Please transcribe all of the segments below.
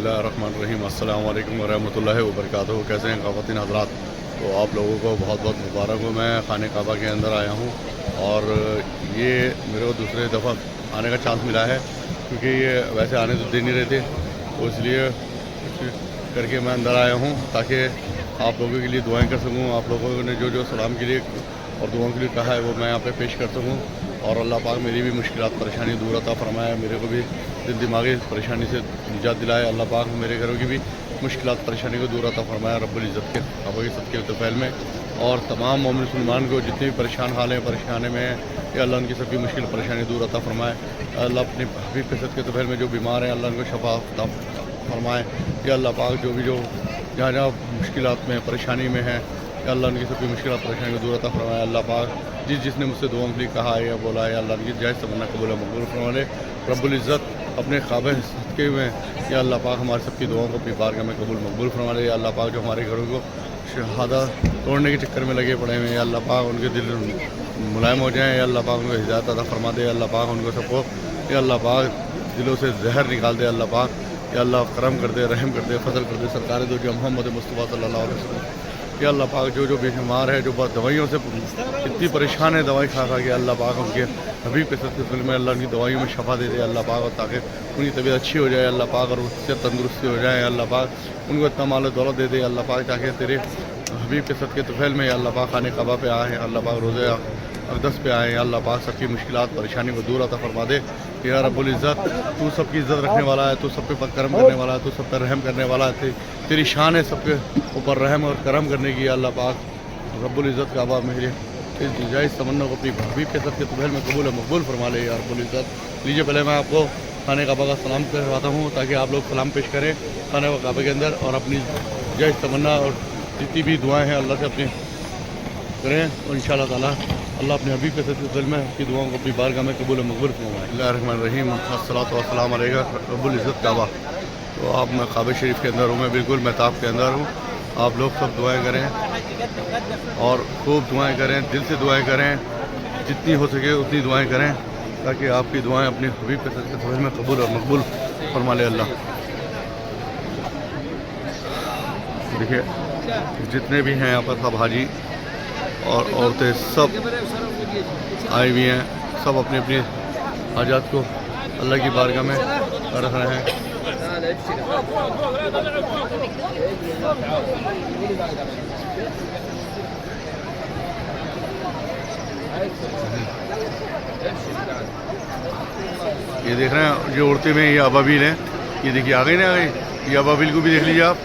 बिस्मिल्लाहिर्रहमानिर्रहीम अस्सलाम वालेकुम वरहमतुल्लाहि वबरकातुहू। कैसे हैं ख़वातीन हज़रात? तो आप लोगों को बहुत बहुत मुबारक हो। मैं खाने काबा के अंदर आया हूँ और ये मेरे को दूसरे दफ़ा आने का चांस मिला है, क्योंकि ये वैसे आने तो दे नहीं रहे थे, तो इसलिए करके मैं अंदर आया हूँ ताकि आप लोगों के लिए दुआएं कर सकूँ। आप लोगों ने जो जो सलाम के लिए और दुआओं के लिए कहा है वो मैं यहाँ पे पेश कर सकूँ, और अल्लाह पाक मेरी भी मुश्किलात परेशानी दूर अता फरमाए, मेरे को भी दिमागी परेशानी से निजात दिलाए। अल्लाह पाक मेरे घरों की भी मुश्किलात परेशानी को दूर अता फरमाए रब्बुल इज़्ज़त के काबा के सदके तफैल में। और तमाम मोमिन मुसलमान को जितने भी परेशान हाल हैं, परेशानी में हैं, या अल्लाह उनकी सबकी मुश्किल परेशानी दूर अता फरमाए। अल्लाह अपने हबीब के सदके तफैल में जो बीमार हैं अल्लाह उनको शफा अता फरमाए। या अल्लाह पाक जो जहाँ जहाँ मुश्किलात में परेशानी में हैं, या अल्लाह उनकी सबकी मुश्किलात परेशानी को दूर अता फरमाए। अल्लाह पाक जिसने मुझसे दुआ के लिए कहा है या बोला है, अल्लाह उनकी जायज़ तमन्ना कबूल मकबूल फरमाए रब्बुल इज़्ज़त अपने काबे सदके में। या अल्लाह पाक हमारे सबकी दुआओं को अपनी बारगाह में कबूल मकबूल फरमा ले। या अल्लाह पाक जो हमारे घरों को शहादा तोड़ने के चक्कर में लगे पड़े हैं, या अल्लाह पाक उनके दिल मुलायम हो जाएँ। या अल्लाह पाक उनको हिदायत अता फरमा दे। अल्लाह पाक उनको सबको या अल्लाह पाक दिलों से जहर निकाल दे। अल्लाह पाक या अल्लाह करम कर दे, रहम कर दे, फजल कर दे। सरकार दो जो मोहम्मद मुस्तफ़ा सल्लल्लाहु अलैहि वसल्लम, या अल्लाह पाक जो बेशुमार है, जो दवाइयों से इतनी परेशान है दवाई खा के, अल्लाह पाक उनके हबीब के सदके में अल्लाह उनकी दवाइयों में शफा दे दे। अल्लाह पाक और ताकि उनकी तबीयत अच्छी हो जाए, अल्लाह पाक, और उससे तंदुरुस्ती हो जाए। अल्लाह पाक उनको इतना माल दौलत दे दे। अल्लाह पाक ताकि तेरे हबीब के सदके तफैल में अल्लाह पाक खाने काबा पे आए हैं, अल्लाह पाक रोज़े अक़दस पे आए हैं। अल्लाह पाक सबकी मुश्किलात परेशानी को दूर अता फरमा दे। या रब्बुल इज़्ज़त तू सबकी इज़्ज़त रखने वाला है, तू सब पे करम करने वाला है, तू सब पे रहम करने वाला है। तेरी शान है सबके ऊपर रहम और करम करने की। अल्लाह पाक रब्बुल इज़्ज़त काबा मेरे इस जायज़ तमन्ना को अपनी हबीब के सदके तफैल में कबूल मकबूल फरमा ले या रब्बुल इज़्ज़त। लीजिए पहले मैं आपको खाने काबा का सलाम करवाता हूँ ताकि आप लोग सलाम पेश करें खाने काबा के अंदर, और अपनी जायज़ तमन्ना और जितनी भी दुआएँ हैं अल्लाह से अपनी करें, और इंशाअल्लाह ताला अल्लाह अपने हबीब के सदके तफैल में की दुआओं को अपनी बारगाह में कबूल मकबूल फरमाए। बिस्मिल्लाहिर्रहमानिर्रहीम अस्सलातु वस्सलामु अलैका रब्बुल इज़्ज़त काबा। तो आप मैं काबा शरीफ के अंदर हूँ, मैं बिल्कुल महताब के अंदर हूँ। आप लोग सब दुआएं करें और खूब दुआएं करें, दिल से दुआएं करें, जितनी हो सके उतनी दुआएं करें ताकि आपकी दुआएं अपने हबीब के सदके तफैल में कबूल और मकबूल फरमा ले अल्लाह। देखिए जितने भी हैं यहाँ पर सब हाजी और औरतें सब आई हुई हैं, सब अपनी अपनी हाजात को अल्लाह की बारगाह में रख रहे हैं। ये देख रहे हैं जो औरतें में ये अबाबिल हैं, ये देखिए आ गई ना, आ गई। ये अबाबिल को भी देख लीजिए आप,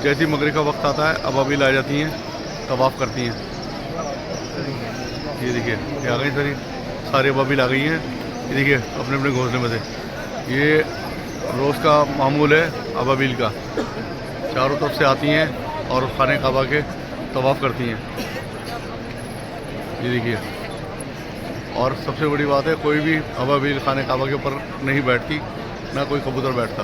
जैसे ही मगरिब का वक्त आता है अबाबिल आ जाती हैं, तवाफ़ करती हैं। ये देखिए ये आ गई सारी अबाबिल आ गई हैं। ये देखिए अपने अपने घोंसले में से। ये रोज़ का मामूल है अबाबिल का, चारों तरफ से आती हैं और खाने काबा के तवाफ़ करती हैं। ये देखिए, और सबसे बड़ी बात है कोई भी अबाबिल खाने काबा के ऊपर नहीं बैठती, ना कोई कबूतर बैठता,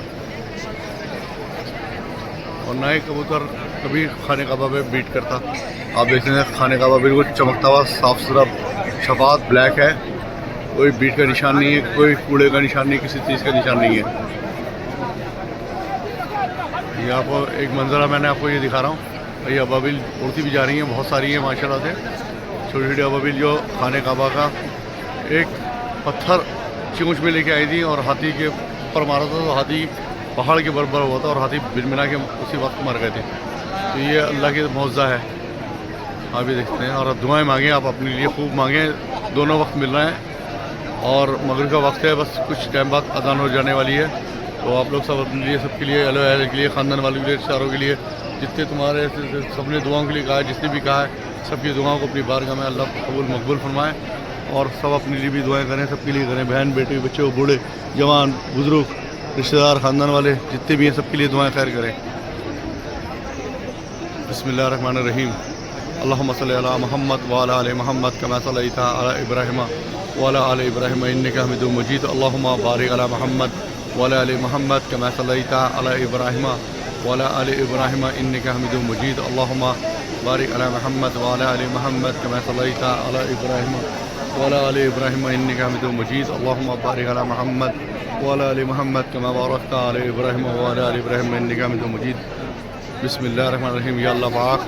और ना ही कबूतर कभी खाने काबा पे बीट करता। आप देख रहे हैं खाने काबा बिल्कुल चमकता हुआ साफ़ सुथरा शफात ब्लैक है, कोई बीट का निशान नहीं है, कोई कूड़े का निशान नहीं, किसी चीज़ का निशान नहीं है। ये आपको एक मंजरा मैंने आपको ये दिखा रहा हूँ। ये अबाबिल उड़ती भी जा रही हैं, बहुत सारी हैं माशाल्लाह से, छोटी छोटी अबाबिल जो खाने काबा का एक पत्थर चोंच में लेके आई थी और हाथी के ऊपर मारा था, तो हाथी पहाड़ के बराबर हुआ था और हाथी बिलमिला के उसी वक्त मर गए थे। तो ये अल्लाह की मौज़ा है, आप भी देखते हैं। और दुआएं मांगें, आप अपने लिए खूब मांगें, दोनों वक्त मिल रहे हैं और मगरिब का वक्त है, बस कुछ टाइम बाद अज़ान हो जाने वाली है। तो आप लोग सब अपने लिए, सबके लिए, अहल के लिए, ख़ानदान वालों के लिए, रिश्तेदारों के लिए, जितने तुम्हारे सबने दुआओं के लिए कहा है, जिसने भी कहा है, सबकी दुआओं को अपनी बारगाह में अल्लाह कबूल मकबूल फरमाए। और सब अपने लिए भी दुआएं करें, सबके लिए करें, बहन बेटे बच्चे बूढ़े जवान बुज़ुर्ग रिश्तेदार ख़ानदान वाले जितने भी हैं सबके लिए दुआएं खैर करें। बिस्मिल्लाहिर्रहमानिर्रहीम अल्लाहुम्मा सल्लि अला मुहम्मद व अला आलि मुहम्मद कमा सल्लैता अला इब्राहीम व अला आलि इब्राहीम इन्नका हमीदुम मजीद। अल्लाहुम्मा बारिक अला मुहम्मद व अला आलि मुहम्मद कमा सल्लैता अला इब्राहीम व अला आलि इब्राहीम इन्नका हमीदुम मजीद। अल्लाहुम्मा बारिक अला मुहम्मद व अला आलि मुहम्मद कमा सल्लैता अला इब्राहीम व अला आलि इब्राहीम इन्नका हमीदुम मजीद। अल्लाहुम्मा बारिक अला मुहम्मद وعلى آل محمد كما باركت على إبراهيم وعلى آل إبراهيم إنك حميد مجيد بسم اللہ الرحمن الرحیم. یا اللہ پاک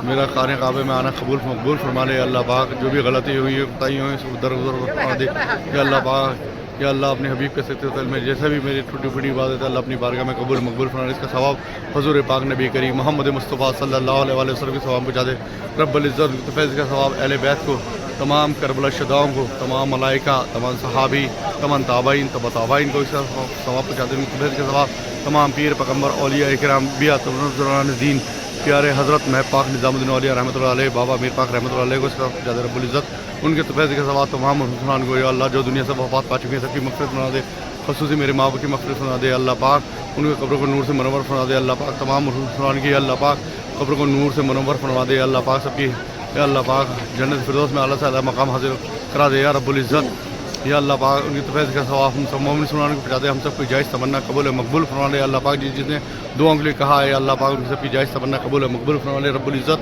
میرا خانہ کعبہ میں آنا قبول مقبول فرما لے. یا اللہ پاک جو بھی غلطی ہوئی ہے کوتاہی ہوئی ہیں درگزر فرما دے. یا اللہ پاک یا اللہ اپنے حبیب کے سکتے میں جیسا بھی میری ٹوٹی پھوٹی عبادت ہے اللہ اپنی بارگاہ میں قبول مقبول فرما دے. اس کا ثواب حضور پاک نبی کریم محمد مصطفیٰ صلی اللہ علیہ وسلم کے ثواب پہنچا دے. رب العزت فیض کا ثواب اہل بیت کو, تمام کربلا شہداؤں کو, تمام ملائکہ, تمام صحابی, تمام تابعین تابعین کو اس کا ثواب پہنچا دے. فیض کا ثواب تمام پیر پیغمبر اولیاء کرام بیات دین پیارے حضرت محب پاک نظام الدین اولیاء رحمۃ اللہ علیہ, بابا میر پاک رحمۃ اللہ علیہ کو اس کا پہنچا دے. رب العزت ان کے فیض کے ثواب تمام مسلمان کو یا اللہ جو دنیا سے وفات پا چکے ہیں سب کی مغفرت بنا دے. خصوصی میرے ماں باپ کی مغفرت بنا دے. اللہ پاک ان کے قبروں کو نور سے منور فرما دے. اللہ پاک تمام مسلمان کی اللہ پاک قبروں کو نور سے منور فرما دے. اللہ پاک سب کی یا اللہ پاک جنت فردوس میں اعلیٰ سے اعلیٰ مقام حاصل کرا دے. یا رب العزت یا اللہ پاک ان کی فیض کا ثواب ہم سب مومن مسلمانوں کو پہنچا دے. ہم سب کی جائز تمنا قبول مقبول فرما لے. اللہ پاک جس نے دعاؤں کے لیے کہا ہے اللہ پاک ان سب کی جائز تمنا قبول مقبول فرما لے. رب العزت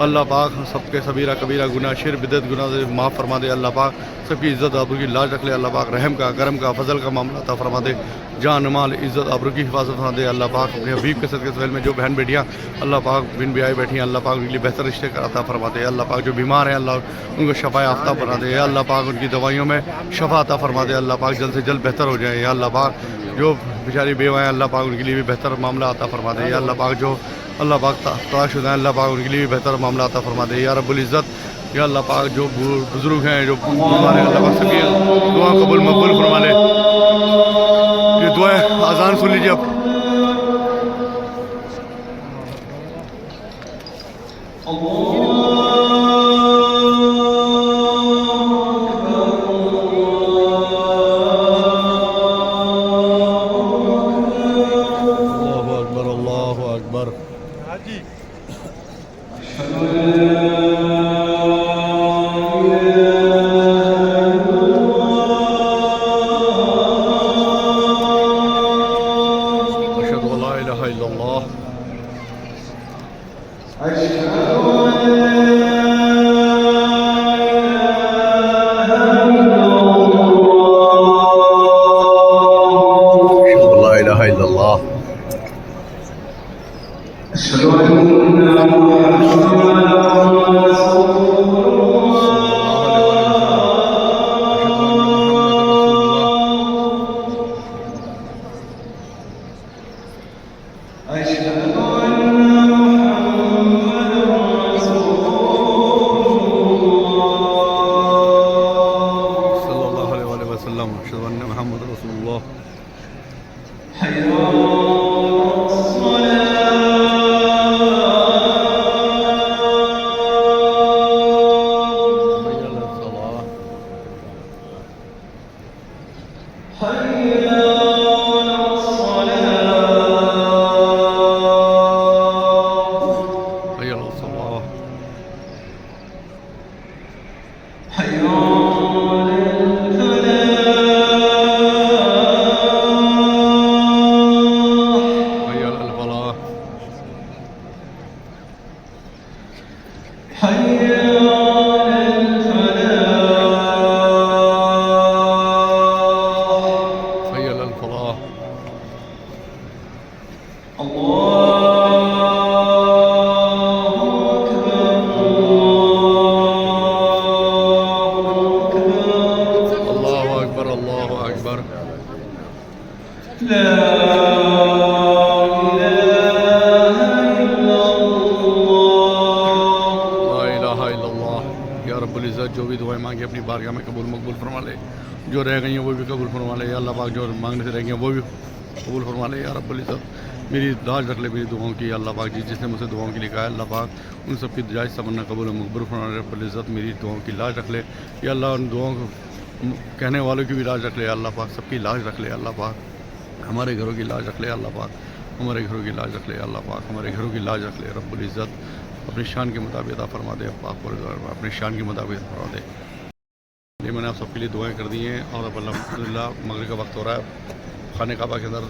اللہ پاک سب کے صغیرہ کبیرہ گناہ شرک بدعت گناہ سے معاف فرما دے. اللہ پاک سب کی عزت آبرو کی لاج رکھ لے. اللہ پاک رحم کا کرم کا فضل کا معاملہ عطا فرما دے. جان مال عزت آبرو کی حفاظت فرما دے. اللہ پاک اپنے حبیب کے صدقے سہیل میں جو بہن بیٹیاں اللہ پاک بن بیائی بیٹھی ہیں اللہ پاک ان کے لیے بہتر رشتے کا عطا فرما دے. اللہ پاک جو بیمار ہیں اللہ ان کو شفا یافتہ بنا دے. اللہ پاک ان کی دوائیوں میں شفا عطا فرما دے. اللہ پاک جلد سے جلد بہتر ہو جائیں. یا اللہ پاک جو بیچاری بیوہ ہیں اللہ پاک ان کے لیے بھی بہتر معاملہ عطا فرما دے. یا اللہ پاک جو اللہ پاک طلاق شدہ ہیں اللہ پاک ان کے لیے بھی بہتر معاملہ عطا فرما دے. یا رب العزت یا اللہ پاک جو بزرگ ہیں جو بیمار ہیں اللہ پاک سب کی دعا قبول مقبول فرما لے. یہ دعائیں اذان سن لیجیے اب. اللہ اکبر. اشهد ان لا اله الا الله. لا اله الا الله. أشهد أن محمدا رسول صلى الله عليه وسلم. أشهد أن محمد رسول الله. حي على جو بھی دعائیں مانگی اپنی بارگاہ میں قبول مقبول فرما لے. جو رہ گئی ہیں وہ بھی قبول فرما لے. یا اللہ پاک جو مانگنے سے رہ گئی ہیں وہ بھی قبول فرما لے. یا رب العزت میری لاج رکھ لے میری دعاؤں کی. اللہ پاک جس نے مجھ سے دعاؤں کے لیے کہا ہے اللہ پاک ان سب کی جائز تمنا قبول مقبول فرما لے. رب العزت میری دعاؤں کی لاج رکھ لے. یا اللہ ان دعاؤں کو کہنے والوں کی بھی لاج رکھ لے. اللہ پاک سب کی لاج رکھ لے. اللہ پاک ہمارے گھروں کی لاج رکھ لے. اللہ پاک ہمارے گھروں کی لاج رکھ لے. اللہ پاک ہمارے گھروں کی لاج رکھ لے. رب العزت اپنی شان کے مطابق عطا فرما دے. پاک اپنی شان کے مطابق فرما دے. یہ میں نے آپ سب کے لیے دعائیں کر دی ہیں اور اب الحمدللہ مغرب کا وقت ہو رہا ہے. خانہ کعبہ کے اندر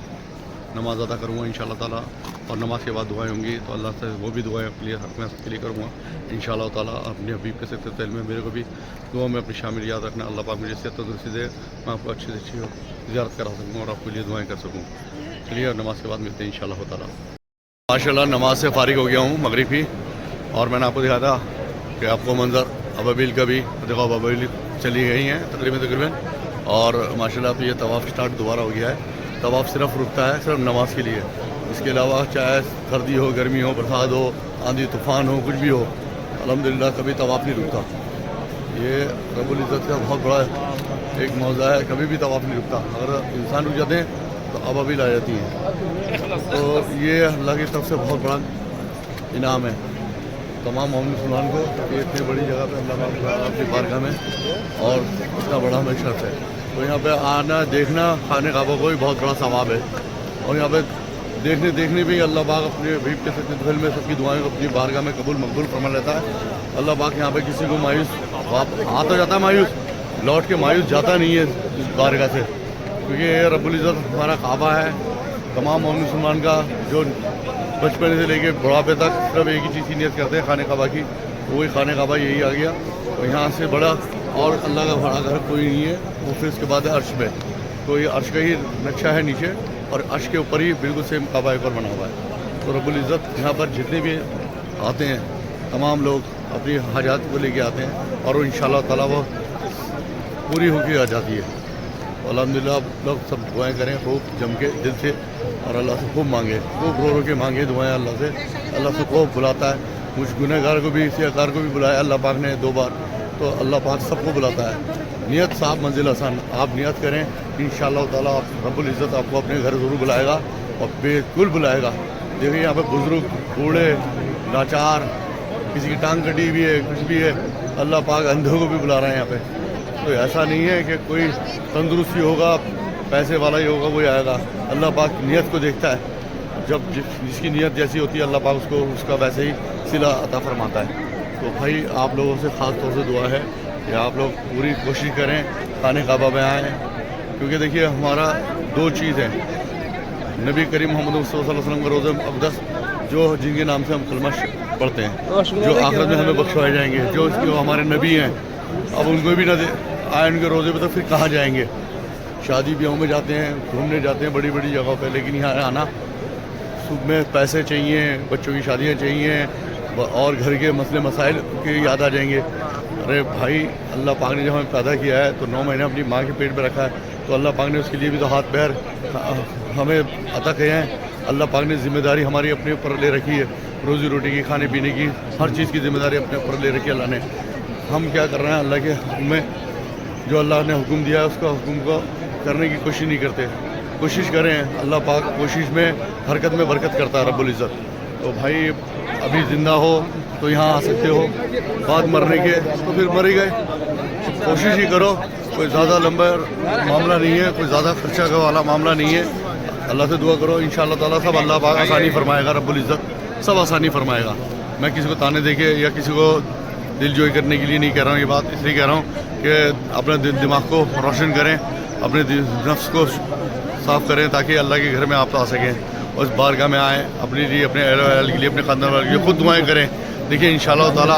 نماز ادا کروں گا انشاءاللہ تعالیٰ اور نماز کے بعد دعائیں ہوں گی تو اللہ سے وہ بھی دعائیں اپنے لیے میں سب کے لیے کروں گا انشاءاللہ تعالیٰ. اپنے حبیب کے ساتھ میں میرے کو بھی دعا میں اپنی شامل یاد رکھنا. اللہ پاک مجھے صحت تندرستی دے. میں آپ کو اچھی سے اچھی ہو ज़ियारत करा सकूँ और आपके लिए दुआएं कर सकूँ। चलिए नमाज के बाद मिलते हैं इंशाअल्लाह ताला। माशाल्लाह नमाज से फारिग हो गया हूँ मगरिब की, और मैंने आपको दिखाया था कि आपको मंज़र अबाबिल का भी देखो, अबाबिल चली गई हैं तकरीबन, और माशाल्लाह अब ये तवाफ़ स्टार्ट दोबारा हो गया है। तवाफ़ सिर्फ रुकता है सिर्फ नमाज के लिए, इसके अलावा चाहे सर्दी हो, गर्मी हो, बरसात हो, आंधी तूफ़ान हो, कुछ भी हो, अल्हम्दुलिल्लाह कभी तवाफ़ नहीं रुकता। ये रब्बुल इज़्ज़त का बहुत बड़ा एक मौज़ा है, कभी भी तवाफ़ नहीं रुकता। अगर इंसान रुक जाते हैं तो अबाबिल आ जाती हैं। तो ये अल्लाह की तरफ से बहुत बड़ा इनाम है तमाम मोमिन मुसलमान को, ये इतनी बड़ी जगह पे अल्लाह अपनी बारगाह में, और इतना बड़ा हमें शर्फ है। तो यहाँ पे आना, देखना खाने काबा को भी बहुत बड़ा सवाब है, और यहाँ पे देखने भी अल्लाह पाक अपने हबीब के सच्चे में सबकी दुआएं को अपनी बारगाह में कबूल मकबूल फरमा लेता है। अल्लाह पाक यहाँ पे किसी को मायूस आ तो जाता है, मायूस लौट के मायूस जाता नहीं है इस बारगाह से, क्योंकि ये रब्बुल इज़्ज़त हमारा काबा है तमाम मोमिन मुसलमान का, जो बचपन से लेके बुढ़ापे तक सिर्फ एक ही चीज़ की नियत करते हैं खाने काबा की, वही खाने काबा यही आ गया। तो यहाँ से बड़ा और अल्लाह का बड़ा घर कोई नहीं है। वो फिर उसके बाद है अर्श पे, तो ये अर्श का ही नक्शा है नीचे, और अर्श के ऊपर ही बिल्कुल सेम काबा एक और बना हुआ है। तो रब्बुल इज़्ज़त यहाँ पर जितने भी आते हैं तमाम लोग अपनी हाजात को लेके आते हैं, और इंशाअल्लाह ताला वो पूरी होकर आ जाती है। अल्हम्दुलिल्लाह आप लोग सब दुआएं करें खूब जम के दिल से, और अल्लाह से खूब मांगे, खूब रो के मांगे दुआएं अल्लाह से। अल्लाह से खूब बुलाता है, कुछ गुनहगार को भी, सियाकार को भी बुलाया अल्लाह पाक ने 2 बार, तो अल्लाह पाक सबको बुलाता है। नियत साफ मंजिल आसान, आप नियत करें इंशाअल्लाह ताला आप रब्बुल इज़्ज़त आपको अपने घर ज़रूर बुलाएगा, और बिल्कुल बुलाएगा। देखिए यहाँ पे बुज़ुर्ग, बूढ़े, लाचार, किसी की टांग कटी हुई है, कुछ भी है, अल्लाह पाक अंधों को भी बुला रहे हैं यहाँ पे। तो ऐसा नहीं है कि कोई तंदुरुस्ती होगा, पैसे वाला ही होगा वही आएगा। अल्लाह पाक नियत को देखता है, जब जिसकी नियत जैसी होती है अल्लाह पाक उसको उसका वैसे ही सिला अता फरमाता है। तो भाई आप लोगों से ख़ास तौर से दुआ है कि आप लोग पूरी कोशिश करें खाने काबा में आएँ, क्योंकि देखिए हमारा 2 चीज़ है, नबी करीम मोहम्मद मुस्तफ़ा सल्लल्लाहु अलैहि वसल्लम का रोज़ा अक़दस, जो जिनके नाम से हम कलमा पढ़ते हैं, जो आखिरत में हमें बख्शवाए जाएंगे, जो हमारे नबी हैं, अब उनको भी ना आए उनके रोज़े पे तो फिर कहाँ जाएंगे। शादी ब्याहों में जाते हैं, घूमने जाते हैं बड़ी बड़ी जगहों पे, लेकिन यहाँ आना सुबह में पैसे चाहिए, बच्चों की शादियाँ चाहिए, और घर के मसले मसाइल के याद आ जाएंगे। अरे भाई अल्लाह पाक ने जब हमें पैदा किया है तो 9 महीने अपनी माँ के पेट में रखा है, तो अल्लाह पाक ने उसके लिए भी तो हाथ पैर हमें अता किए हैं। अल्लाह पाक ने ज़िम्मेदारी हमारी अपने ऊपर ले रखी है, रोज़ी रोटी की, खाने पीने की, हर चीज़ की ज़िम्मेदारी अपने ऊपर ले रखी है अल्लाह ने। हम क्या कर रहे हैं, अल्लाह के हुक्म में जो अल्लाह ने हुक्म दिया है उसका हुक्म को करने की कोशिश नहीं करते। कोशिश करें, अल्लाह पाक कोशिश में हरकत में बरकत करता है रब्बुल इज़्ज़त। तो भाई अभी ज़िंदा हो तो यहाँ आ सकते हो, बाद मरने के तो फिर मर ही गए। कोशिश ही करो, कोई ज़्यादा लंबा मामला नहीं है, कोई ज़्यादा खर्चा का वाला मामला नहीं है। अल्लाह से दुआ करो, इंशाअल्लाह ताला सब अल्लाह पाक आसानी फरमाएगा, रब्बुल इज़्ज़त सब आसानी फरमाएगा। मैं किसी को ताने देके या किसी को दिल जोई करने के लिए नहीं कह रहा हूँ, ये बात इसलिए कह रहा हूँ कि अपने दिमाग को रोशन करें, अपने नफ्स को साफ़ करें, ताकि अल्लाह के घर में आप आ सकें, और इस बारगाह में आएँ, अपने लिए, अपने अहल के लिए, अपने ख़ानदान वाले के लिए खुद दुआएं करें। देखिए इंशाअल्लाह ताला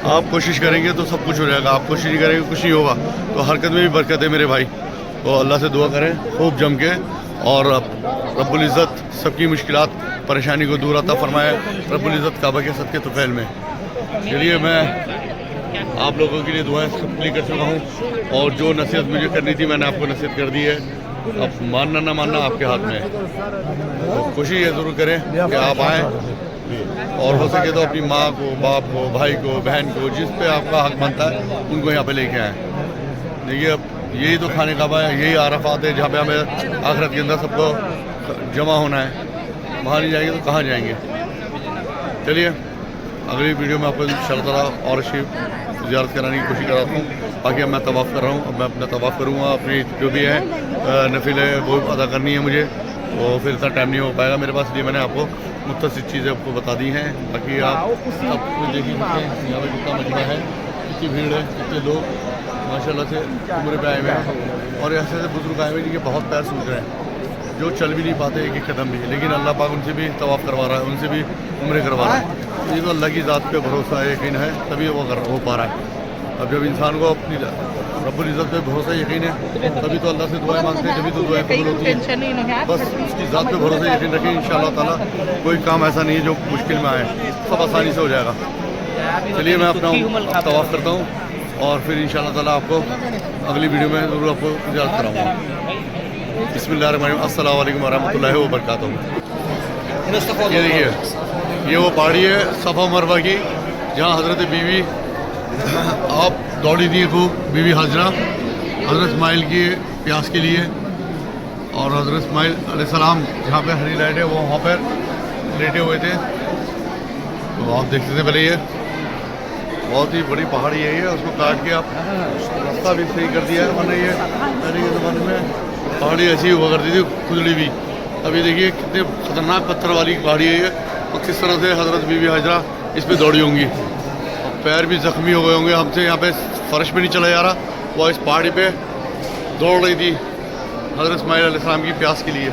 आप कोशिश करेंगे तो सब कुछ हो जाएगा, आप कोशिश नहीं करेंगे कुछ नहीं होगा। तो हरकत में भी बरकत है मेरे भाई। तो अल्लाह से दुआ करें खूब जम के, और रब्बुल इज़्ज़त सबकी मुश्किलात परेशानी को दूर अता फरमाए, रब्बुल इज़्ज़त काबा के सदके तुफैल में। चलिए मैं आप लोगों के लिए दुआएं कंप्लीट कर चुका हूँ, और जो नसीहत मुझे करनी थी मैंने आपको नसीहत कर दी है। अब मानना ना मानना आपके हाथ में है। तो कोशिश ये ज़रूर करें कि आप आएँ, और हो सके तो अपनी माँ को, बाप को, भाई को, बहन को, जिस पे आपका हक बनता है उनको यहाँ पे लेके आएँ। देखिए अब यही तो खाने काबा है, यही आरफात है जहाँ पे हमें आखिरत के अंदर सबको जमा होना है। वहाँ नहीं जाएंगे तो कहाँ जाएंगे। चलिए अगली वीडियो में आपको इंशाअल्लाह ताला और ज़ियारत कराने की कोशिश कराता हूँ। बाकी अब मैं तवाफ़ कर रहा हूँ, अब मैं अपना तवाफ़ करूँगा, अपनी जो भी है नफिल है वो अदा करनी है मुझे, तो फिर इतना टाइम नहीं हो पाएगा मेरे पास, इसलिए मैंने आपको मुख्तसर चीज़ें आपको बता दी हैं। बाकी आप सब कुछ देख ही सकते हैं यहाँ पर कितना मजमा है, कितनी भीड़ है, कितने लोग माशाल्लाह से उम्र पे आए हुए हैं, और ऐसे ऐसे बुजुर्ग आए हुए जिनके बहुत पैर सूख रहे हैं, जो चल भी नहीं पाते एक एक कदम भी, लेकिन अल्लाह पाक उनसे भी तवाफ़ करवा रहा है, उनसे भी उम्र करवा रहा है। तो ये तो अल्लाह की ज़ात पे भरोसा है, यकीन है, तभी वो हो पा रहा है। अब जब इंसान को अपनी रब्बुल इज़्ज़त पे भरोसा यकीन है, तभी तो अल्लाह से दुआएं मांगते हैं, तभी तो दुआएं कबूल होती हैं। बस उसकी ज़ात पे भरोसा यकीन रखें, इंशाअल्लाह ताला कोई काम ऐसा नहीं है जो मुश्किल में आए, सब आसानी से हो जाएगा। चलिए मैं अपना तवाफ़ करता हूँ और फिर इंशाअल्लाह ताला आपको अगली वीडियो में ज़रूर आपको इजाज़त कराऊँगा। बिस्मिल्लाहिर्रहमानिर्रहीम, अस्सलाम वालेकुम वरहमतुल्लाहि वबरकातुहू। ये देखिए, ये वो पहाड़ी है सफ़ा मरवा की, जहाँ हज़रत बीवी आप दौड़ी थी खूब, बीवी हाजरा हज़रत इस्माइल की प्यास के लिए, और हज़रत इस्माइल अलैहिस्सलाम जहाँ पे हरी लाइट है वो वहाँ पर लेटे हुए थे। तो आप देखते थे पहले, ये बहुत ही बड़ी पहाड़ी है, ये उसको काट के आप रास्ता भी सही कर दिया है, वरना ये पहले के ज़माने में पहाड़ी ऐसी हुआ करती थी खुजड़ी भी। अभी देखिए कितने ख़तरनाक पत्थर वाली पहाड़ी है ये, और किस तरह से हज़रत बीवी हाजरा इस पर दौड़ी होंगी, और पैर भी ज़ख्मी हो गए होंगे, हमसे यहाँ पे फर्श पे नहीं चला जा रहा, वो इस पहाड़ी पे दौड़ रही थी हज़रत इस्माइल अलैहिस्सलाम की प्यास के लिए,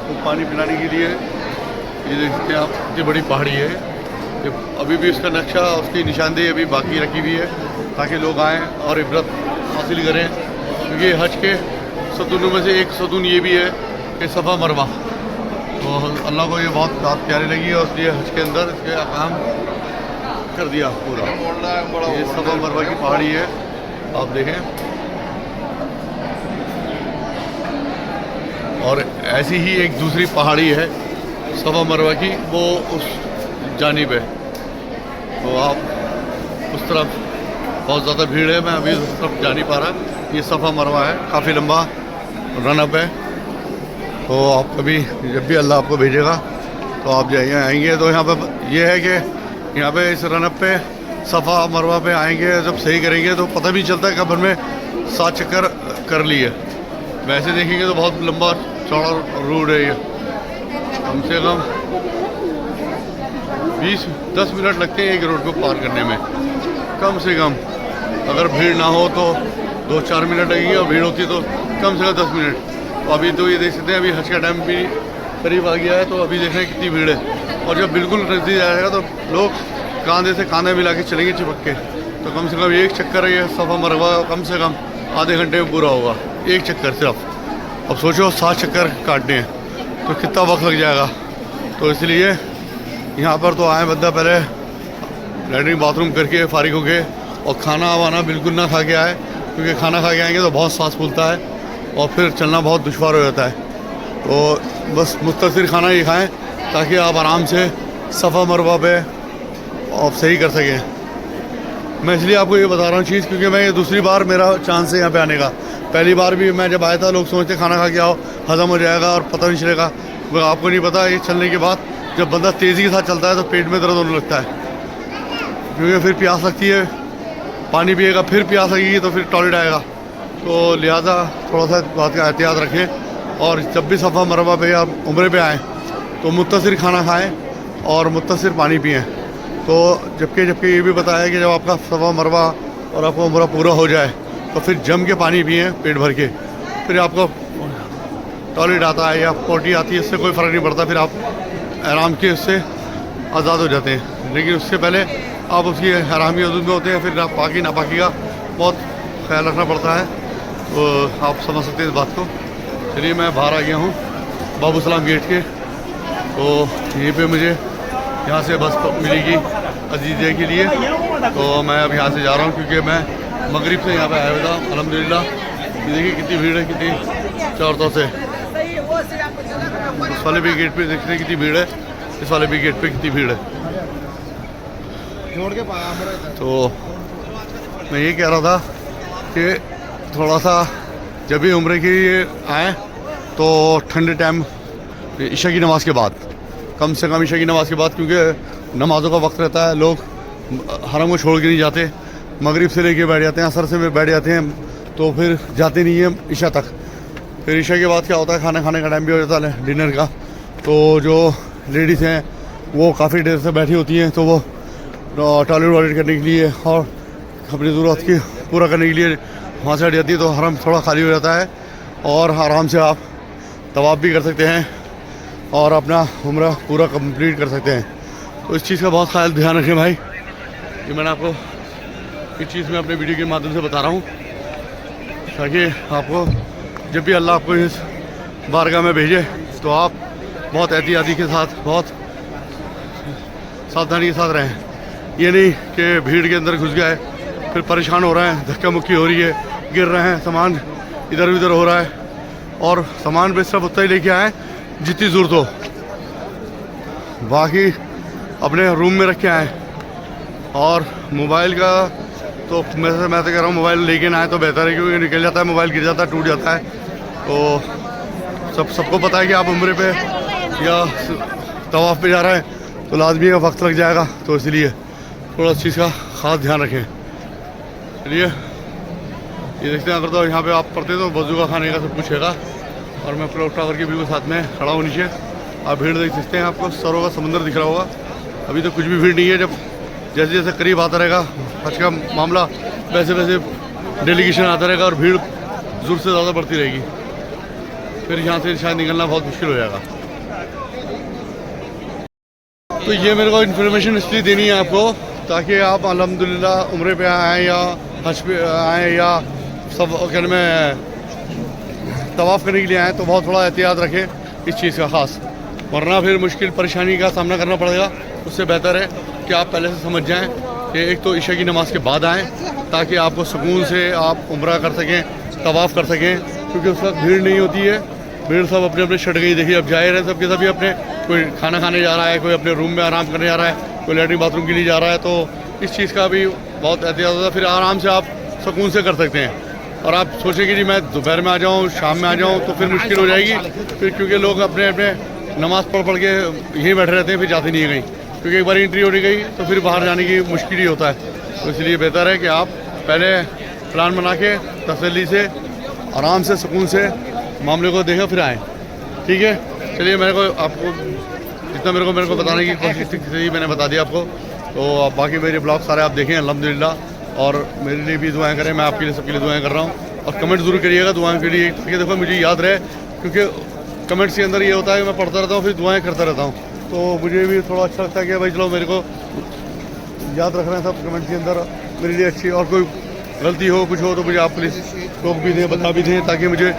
वो पानी पिलाने के लिए। ये देखते हैं आप कितनी बड़ी पहाड़ी है ये, अभी भी उसका नक्शा, उसकी निशानदेही अभी बाकी रखी हुई है, ताकि लोग आएँ और इबरत हासिल करें, क्योंकि हज के सतूनों में से एक सतून ये भी है कि सफ़ा मरवा, तो अल्लाह को ये बहुत बात प्यारी लगी और इसलिए हज के अंदर इसके अहकाम कर दिया पूरा। ये सफ़ा मरवा की पहाड़ी है, आप देखें। और ऐसी ही एक दूसरी पहाड़ी है सफ़ा मरवा की, वो उस जानिब है, तो आप उस तरफ बहुत ज़्यादा भीड़ है, मैं अभी उस तरफ जा नहीं पा रहा। ये सफ़ा मरवा है, काफ़ी लंबा रनअप है, तो आप कभी जब भी अल्लाह आपको भेजेगा तो आप जाइए आएंगे। तो यहाँ पे ये है कि यहाँ पे इस रनअप पे सफ़ा मरवा पे आएंगे, जब सही करेंगे तो पता भी चलता है कब में 7 चक्कर कर लिए। वैसे देखेंगे तो बहुत लंबा चौड़ा रोड है ये, कम से कम 20-10 मिनट लगते हैं एक रोड को पार करने में, कम से कम। अगर भीड़ ना हो तो 2-4 मिनट लगेंगे, और भीड़ होती तो कम से कम 10 मिनट। तो अभी तो ये देख सकते हैं, अभी हज का टाइम भी करीब आ गया है, तो अभी देख रहे हैं कितनी भीड़ है, और जब बिल्कुल नज़दीक आएगा तो लोग कांधे से कांधे मिला के चलेंगे चिपक के। तो कम से कम एक चक्कर है ये सफ़ा मरवा, कम से कम आधे घंटे में पूरा होगा, एक चक्कर सिर्फ। अब सोचो 7 चक्कर काटने हैं तो कितना वक्त लग जाएगा। तो इसलिए यहाँ पर तो आए बंदा पहले लैट्रिन बाथरूम करके फारिग हो गए, और खाना वाना बिल्कुल ना खा के आए, क्योंकि खाना खा के आएंगे तो बहुत सांस फूलता है और फिर चलना बहुत दुश्वार हो जाता है। तो बस मुख्तसर खाना ही खाएं, ताकि आप आराम से सफ़ा मरवा पे आप सही कर सकें। मैं इसलिए आपको ये बता रहा हूँ चीज़, क्योंकि मैं ये दूसरी बार मेरा चांस है यहाँ पे आने का। पहली बार भी मैं जब आया था, लोग सोचते खाना खा के आओ हज़म हो जाएगा और पता नहीं चलेगा, मगर आपको नहीं पता, ये चलने के बाद जब बंदा तेज़ी के साथ चलता है तो पेट में दर्द होने लगता है, क्योंकि फिर प्यास लगती है, पानी पिएगा, फिर प्यास लगेगी तो फिर टॉयलेट आएगा। तो लिहाजा थोड़ा सा बात का एहतियात रखें, और जब भी सफ़ा मरवा पे या उम्रे पे आएँ तो मुत्तसिर खाना खाएँ और मुत्तसिर पानी पिएँ। तो जबकि ये भी बताया कि जब आपका सफ़ा मरवा और आपका उम्रा पूरा हो जाए तो फिर जम के पानी पिएँ पेट भर के, फिर आपको टॉयलेट आता है या पोटी आती है, इससे कोई फ़र्क नहीं पड़ता, फिर आप आराम के उससे आज़ाद हो जाते हैं। लेकिन उससे पहले आप उसकी हरामी हदूद में होते हैं, फिर आप पाकी नापाकी का बहुत ख्याल रखना पड़ता है। तो आप समझ सकते हैं इस बात को। चलिए मैं बाहर आ गया हूँ बाबू सलाम गेट के, तो यहीं पे मुझे यहाँ से बस मिलेगी अजीज़े के लिए, तो मैं अब यहाँ से जा रहा हूँ, क्योंकि मैं मगरिब से यहाँ पे आया हुआ था अल्हम्दुलिल्लाह। देखिए कितनी भीड़ है, कितनी चारों तरफ से। उस वाले भी गेट पे देखते हैं कितनी भीड़ है, इस वाले भी गेट पे कितनी भीड़ है। तो मैं ये कह रहा था कि थोड़ा सा जब भी उम्रे के लिए आएँ तो ठंडे टाइम ईशा की नमाज़ के बाद, कम से कम ईशा की नमाज़ के बाद, क्योंकि नमाज़ों का वक्त रहता है, लोग हरम को छोड़ के नहीं जाते, मगरिब से लेके बैठ जाते हैं, असर से बैठ जाते हैं, तो फिर जाते नहीं हैं ईशा तक। फिर ईशा के बाद क्या होता है, खाना खाने का टाइम भी हो जाता है डिनर का, तो जो लेडीज़ हैं वो काफ़ी देर से बैठी होती हैं, तो वो टॉयलेट वॉयलेट करने के लिए और अपनी ज़रूरत की पूरा करने के लिए वहाँ से हट जाती है, तो हरम थोड़ा खाली हो जाता है, और आराम से आप तवाफ़ भी कर सकते हैं और अपना उम्रा पूरा कंप्लीट कर सकते हैं। तो इस चीज़ का बहुत ख्याल ध्यान रखें भाई, ये मैंने आपको इस चीज़ में अपने वीडियो के माध्यम से बता रहा हूँ। تاکہ آپ کو جب بھی اللہ آپ کو اس بارگاہ میں بھیجے تو آپ بہت احتیاطی کے ساتھ بہت ساودھانی کے ساتھ رہیں. یہ نہیں کہ بھیڑ کے اندر گھس گئے پھر پریشان ہو رہے ہیں, دھکا مکی ہو رہی ہے, گر رہے ہیں, سامان ادھر ادھر ہو رہا ہے, اور سامان بھی صرف اتنا ہی لے کے آئیں جتنی ضرورت ہو, باقی اپنے روم میں رکھ کے آئیں. اور موبائل کا تو میں تو کہہ رہا ہوں موبائل لے کے نہ آئے تو بہتر ہے, کیونکہ نکل جاتا ہے موبائل, گر جاتا ہے, ٹوٹ جاتا ہے. تو سب کو پتہ ہے کہ آپ عمرے پہ یا طواف پہ جا رہے ہیں تو لازمی وقت لگ جائے گا, تو اس لیے تھوڑا اس چیز کا خاص دھیان رکھیں. چلیے یہ دیکھتے ہیں, اگر تو یہاں پہ آپ پڑھتے تو وضو کا کھانے کا سب کچھ ہے گا, اور میں کلاک ٹاور کے بالکل ساتھ میں کھڑا ہوں نیچے. آپ بھیڑ دیکھ سکتے ہیں, آپ کو سروں کا سمندر دکھ رہا ہوگا. ابھی تو کچھ بھی بھیڑ نہیں ہے, جب جیسے جیسے قریب آتا رہے گا حج کا معاملہ ویسے ویسے ڈیلیگیشن آتا رہے گا اور بھیڑ زور سے زیادہ بڑھتی رہے گی, پھر یہاں سے شاید نکلنا بہت مشکل ہو جائے گا. تو یہ میرے کو انفارمیشن اس لیے دینی ہے آپ کو تاکہ آپ الحمدللہ عمرے پہ آئیں یا حج پہ آئیں یا سب کہنے میں طواف کرنے کے لیے آئیں تو بہت تھوڑا احتیاط رکھیں اس چیز کا خاص, ورنہ پھر مشکل پریشانی کا سامنا کرنا پڑے گا. اس سے بہتر ہے کہ آپ پہلے سے سمجھ جائیں کہ ایک تو عشاء کی نماز کے بعد آئیں تاکہ آپ کو سکون سے آپ عمرہ کر سکیں, طواف کر سکیں, کیونکہ اس وقت بھیڑ نہیں ہوتی ہے. بھیڑ سب اپنے اپنے چھٹ گئی, دیکھیے اب جائے رہے سب کے سبھی اپنے, کوئی کھانا کھانے جا رہا ہے, کوئی اپنے روم میں آرام کرنے جا رہا ہے, کوئی لیٹرین باتھ روم کے لیے جا رہا ہے. تو اس چیز کا بھی بہت احتیاط ہوتا ہے, پھر آرام سے آپ سکون سے کر سکتے ہیں. اور آپ سوچیں کہ جی میں دوپہر میں آ جاؤں, شام میں آ جاؤں تو پھر مشکل ہو جائے گی, پھر کیونکہ لوگ اپنے اپنے نماز پڑھ کے یہیں بیٹھے رہتے ہیں, پھر جاتے نہیں ہیں کہیں, کیونکہ ایک بار انٹری ہو گئی تو پھر باہر جانے کی مشکل ہی ہوتا ہے. تو اس لیے بہتر ہے کہ آپ پہلے پلان بنا کے تسلی سے آرام سے سکون سے معاملے کو دیکھیں پھر آئیں. ٹھیک ہے, چلیے میرے کو آپ کو جتنا میرے کو بتانے کی کوشش تھی میں نے بتا دیا آپ کو. تو باقی میرے بلاگ سارے آپ دیکھیں الحمدللہ, اور میرے لیے بھی دعائیں کریں, میں آپ کے لیے سب کے لیے دعائیں کر رہا ہوں. اور کمنٹ ضرور کریے گا دعائیں کے لیے, کہ دیکھو مجھے یاد رہے, کیونکہ کمنٹس کے اندر یہ ہوتا ہے کہ میں پڑھتا رہتا ہوں پھر دعائیں کرتا رہتا ہوں, تو مجھے بھی تھوڑا اچھا لگتا ہے کہ بھائی چلو میرے کو یاد رکھ رہے ہیں سب کمنٹ کے اندر میرے لیے اچھی, اور کوئی غلطی ہو کچھ ہو تو مجھے آپ پلیز ٹوک بھی دیں, بتا بھی دیں, تاکہ مجھے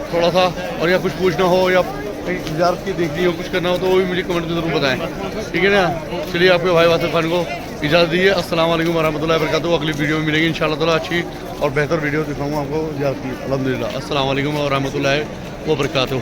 تھوڑا سا اور یا کچھ پوچھنا ہو یا تجارت کی دیکھنی ہو, کچھ کرنا ہو تو وہ بھی مجھے کمنٹ میں ضرور بتائیں. ٹھیک ہے نا, چلیے آپ کے بھائی واسف خان کو اجازت دیجیے. السلام علیکم ورحمۃ اللہ وبرکاتہ. اگلی ویڈیو میں ملیں گے انشاءاللہ تعالیٰ, اچھی اور بہتر ویڈیو دکھاؤں گا آپ کو زیارت کی. الحمدللہ, السلام علیکم ورحمۃ اللہ وبرکاتہ.